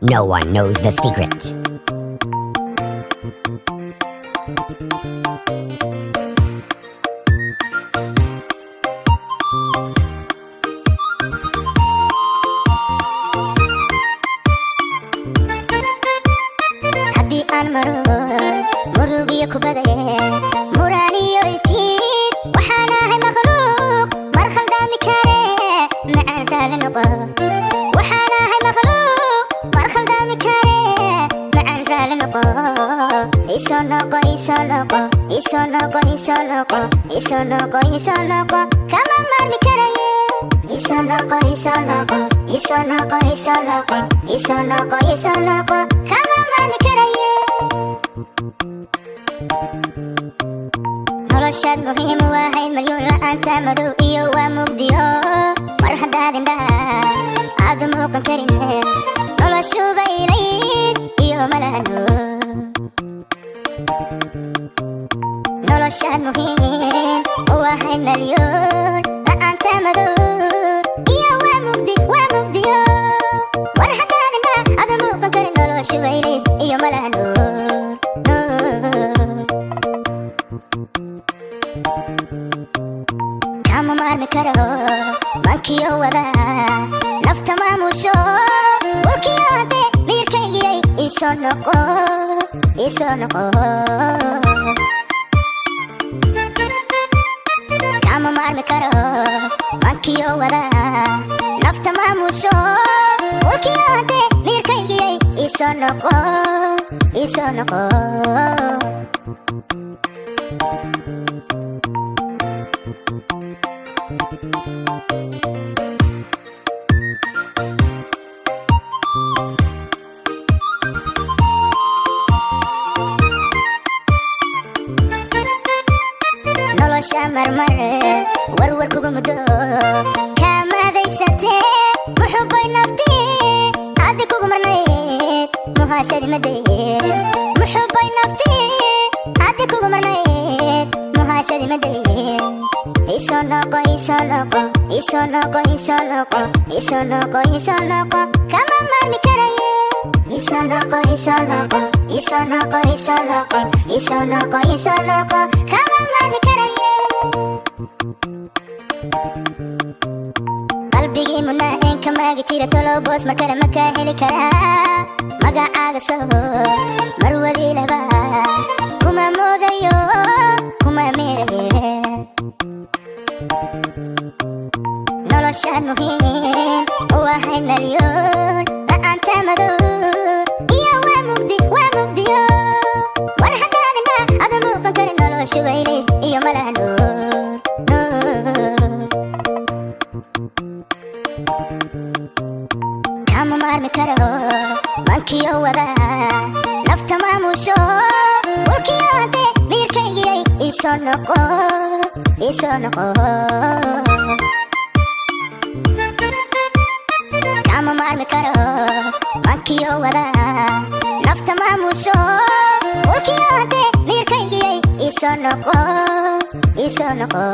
No one knows the secret. Haddii aan murugiyo ku badaya muraaniyo isjiid waxaan ahay makhluuq mar khaldami kare macaan raali noqo waxaan ahay makhluuq mar khaldami kare macaan raali noqo isoo noqo isoo noqo isoo noqo isoo noqo isoo noqo isoo noqo kama maarmi karaye isoo noqo isoo noqo isoo noqo isoo noqo isoo noqo isoo noqo kama maarmi karaye noloshaad muhiim u ahayd malyuun la'aanta madow iyo waa mugdiyo mar haddaad indhaha aad muuqan karin noloshuba ilayd iyo malahano noloshaad muhiim u ahayd malyuun la'aanta madow iyo waa mugdiyo mar haddaad indhaha aad muuqan karin noloshuba ilayd iyo malahano kama maarmi karo mankiyo wada nafta maamusho mulkiyo hade miirkaygiyay isoo noqo isoo noqo kama maarmi karo mankiyo wada nafta maamusho mulkiyo hade miirkaygiyay isoo noqo isoo noqo nolosha marmar warwar kugu muddo kaamadaysatee muxubbay naftii adi kugu marnayd muhaashadi madee muxubbay naftii adi kugu marnayd muhaashadi madee isoo noqo isoo noqo isoo noqo isoo noqo isoo noqo isoo noqo kama maarmi karaye isoo noqo isoo noqo isoo noqo isoo noqo isoo noqo isoo noqo kama maarmi karaye qalbigii mudnaaeen kamaagi jira tolow boos mar kale ma kaa heli karaa magacaaga soo marwadii laba kuma moodayo kuma meeraye noloshaad muhiim u ahayd malyuun la'aanta madow iyo waa mugdiyo mar haddaad indhaha aad muuqan karin noloshuba ilays iyo malaha kama maarmi karo mankiyo wada nafta maamusho mulkiyo hade miirkaygiyay isoo noqo isoo noqo kama maarmi karo mankiyo wada nafta maamusho mulkiyo hade miirkaygiyay isoo noqo isoo noqo